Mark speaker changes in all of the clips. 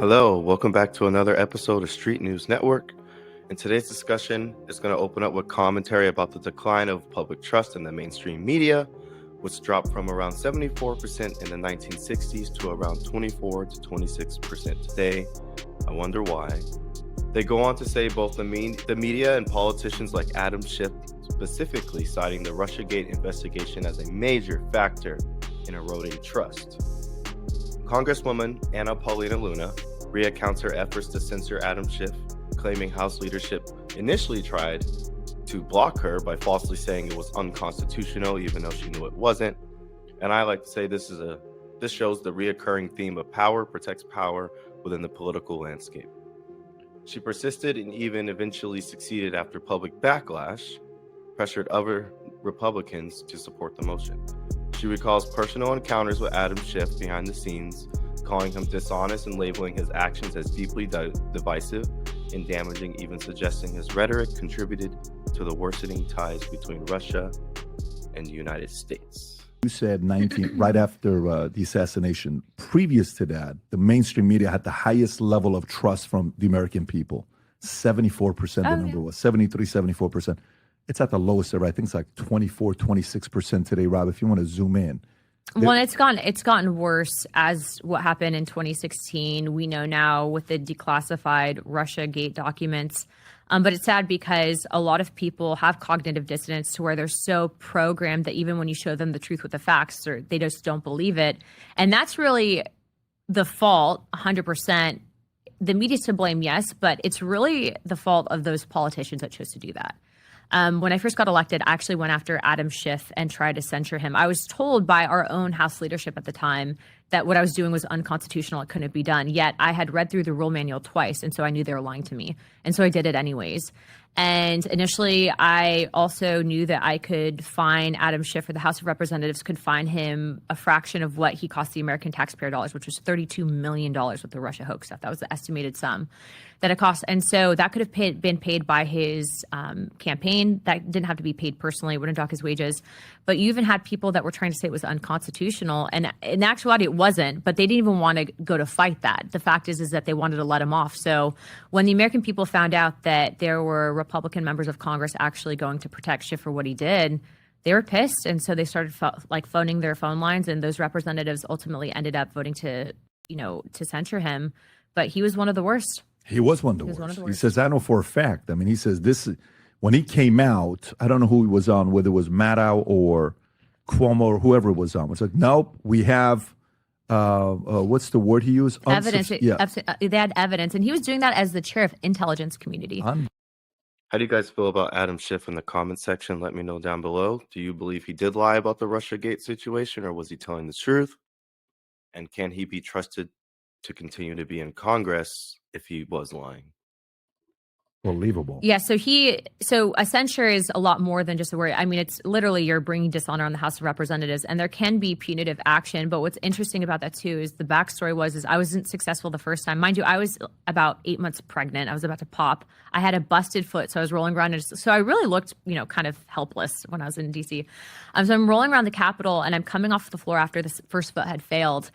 Speaker 1: Hello, welcome back to another episode of Street News Network. And today's discussion is going to open up with commentary about the decline of public trust in the mainstream media, which dropped from around 74% in the 1960s to around 24 to 26% today. I wonder why. They go on to say both the media and politicians like Adam Schiff, specifically citing the Russiagate investigation as a major factor in eroding trust. Congresswoman Anna Paulina Luna recounts her efforts to censor Adam Schiff, claiming House leadership initially tried to block her by falsely saying it was unconstitutional, even though she knew it wasn't. And I like to say this shows the reoccurring theme of power protects power within the political landscape. She persisted and even eventually succeeded after public backlash pressured other Republicans to support the motion. She recalls personal encounters with Adam Schiff behind the scenes, calling him dishonest and labeling his actions as deeply divisive and damaging, even suggesting his rhetoric contributed to the worsening ties between Russia and the United States.
Speaker 2: You said 19 right after the assassination. Previous to that, the mainstream media had the highest level of trust from the American people. 74%, the number was 73, 74%. It's at the lowest ever. I think it's like 24, 26% today, Rob, if you want to zoom in.
Speaker 3: Well, it's gotten worse as what happened in 2016. We know now with the declassified Russiagate documents. But it's sad because a lot of people have cognitive dissonance to where they're so programmed that even when you show them the truth with the facts, they just don't believe it. And that's really the fault, 100%. The media's to blame, yes, but it's really the fault of those politicians that chose to do that. When I first got elected, I actually went after Adam Schiff and tried to censure him. I was told by our own House leadership at the time that what I was doing was unconstitutional. It couldn't be done. Yet I had read through the rule manual twice, and so I knew they were lying to me. And so I did it anyways. And initially, I also knew that I could fine Adam Schiff, or the House of Representatives could fine him a fraction of what he cost the American taxpayer dollars, which was $32 million with the Russia hoax stuff. That was the estimated sum that it cost. And so that could have been paid by his campaign. That didn't have to be paid personally. It wouldn't dock his wages. But you even had people that were trying to say it was unconstitutional. And in actuality, it wasn't. But they didn't even want to go to fight that. The fact is that they wanted to let him off. So when the American people found out that there were Republican members of Congress actually going to protect Schiff for what he did, they were pissed. And so they started phoning their phone lines. And those representatives ultimately ended up voting to censure him. But he was one of the worst.
Speaker 2: He was one of the worst. He says, I know for a fact. I mean, he says this, when he came out, I don't know who he was on, whether it was Maddow or Cuomo or whoever was on. It's like, nope, we have, what's the word he used?
Speaker 3: Evidence. They had evidence. And he was doing that as the chair of intelligence community.
Speaker 1: How do you guys feel about Adam Schiff in the comment section? Let me know down below. Do you believe he did lie about the Russiagate situation, or was he telling the truth? And can he be trusted to continue to be in Congress if he was lying?
Speaker 2: Believable.
Speaker 3: Yeah, so a censure is a lot more than just a word. I mean, it's literally you're bringing dishonor on the House of Representatives, and there can be punitive action. But what's interesting about that too is the backstory is I wasn't successful the first time. Mind you, I was about 8 months pregnant. I was about to pop. I had a busted foot, so I was rolling around. So I really looked, kind of helpless when I was in DC. So I'm rolling around the Capitol, and I'm coming off the floor after this first foot had failed.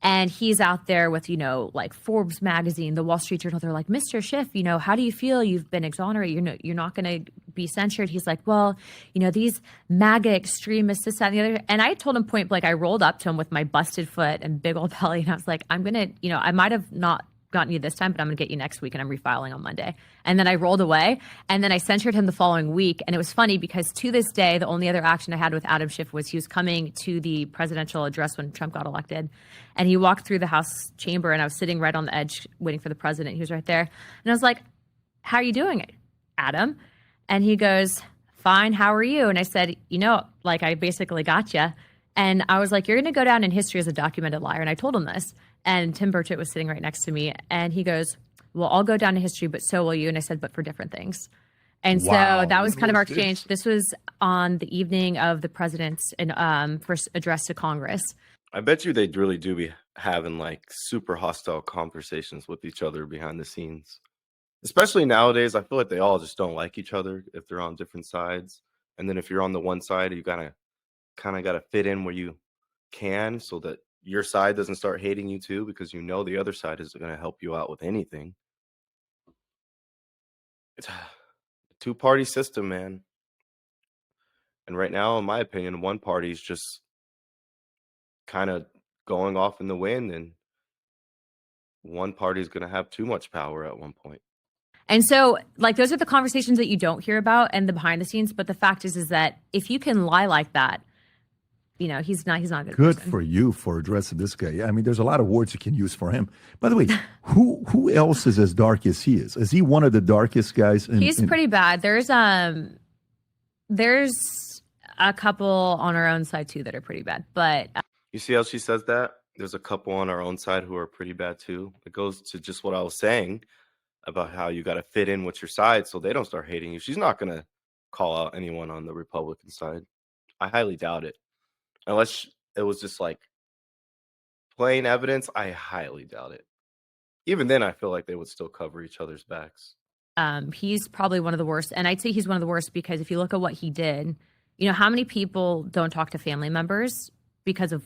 Speaker 3: And he's out there with, like Forbes magazine, the Wall Street Journal. They're like, Mr. Schiff, how do you feel? You've been exonerated. You're not going to be censured. He's like, well, these MAGA extremists, this, that, and the other. And I told him point blank, I rolled up to him with my busted foot and big old belly. And I was like, I'm going to, I might have not gotten you this time, but I'm going to get you next week, and I'm refiling on Monday. And then I rolled away, and then I censured him the following week. And it was funny because to this day, the only other action I had with Adam Schiff was he was coming to the presidential address when Trump got elected, and he walked through the House chamber, and I was sitting right on the edge waiting for the president. He was right there. And I was like, how are you doing, Adam? And he goes, fine, how are you? And I said, I basically got you. And I was like, you're going to go down in history as a documented liar. And I told him this. And Tim Burchett was sitting right next to me. And he goes, well, I'll go down in history, but so will you. And I said, but for different things. And so that was kind of our exchange. This was on the evening of the president's first address to Congress.
Speaker 1: I bet you they really do be having super hostile conversations with each other behind the scenes. Especially nowadays, I feel like they all just don't like each other if they're on different sides. And then if you're on the one side, you kind of got to fit in where you can so that your side doesn't start hating you too, because you know the other side isn't going to help you out with anything. It's a two-party system, man. And right now, in my opinion, one party's just kind of going off in the wind, and one party's going to have too much power at one point.
Speaker 3: And so, like, those are the conversations that you don't hear about and the behind the scenes. But the fact is that if you can lie like that, you know, he's not a good person.
Speaker 2: For you for addressing this guy. I mean, there's a lot of words you can use for him. By the way, who else is as dark as he is? Is he one of the darkest guys?
Speaker 3: He's pretty bad. There's a couple on our own side too that are pretty bad. But
Speaker 1: you see how she says that? There's a couple on our own side who are pretty bad too. It goes to just what I was saying about how you got to fit in with your side so they don't start hating you. She's not going to call out anyone on the Republican side. I highly doubt it. Unless it was just like plain evidence, I highly doubt it. Even then, I feel like they would still cover each other's backs.
Speaker 3: He's probably one of the worst. And I'd say he's one of the worst because if you look at what he did, you know, how many people don't talk to family members because of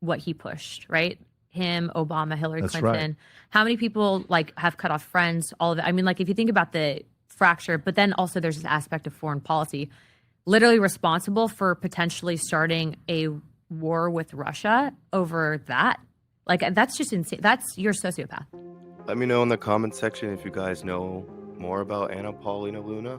Speaker 3: what he pushed, right? Him, Obama, Hillary
Speaker 2: That's
Speaker 3: Clinton.
Speaker 2: right.
Speaker 3: How many people like have cut off friends, all of it? I mean, like if you think about the fracture, but then also there's this aspect of foreign policy, literally responsible for potentially starting a war with Russia over that. Like, that's just insane. You're a sociopath.
Speaker 1: Let me know in the comment section if you guys know more about Anna Paulina Luna.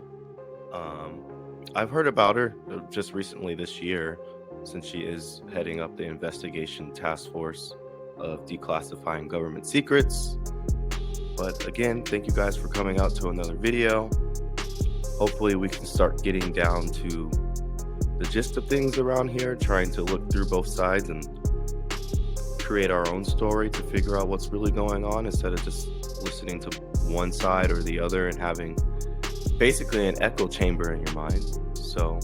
Speaker 1: I've heard about her just recently this year, since she is heading up the investigation task force of declassifying government secrets. But again, thank you guys for coming out to another video. Hopefully we can start getting down to the gist of things around here, trying to look through both sides and create our own story to figure out what's really going on, instead of just listening to one side or the other and having basically an echo chamber in your mind. So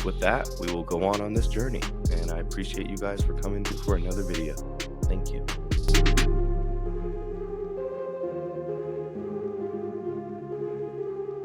Speaker 1: with that, we will go on this journey, and I appreciate you guys for coming through for another video. Thank you.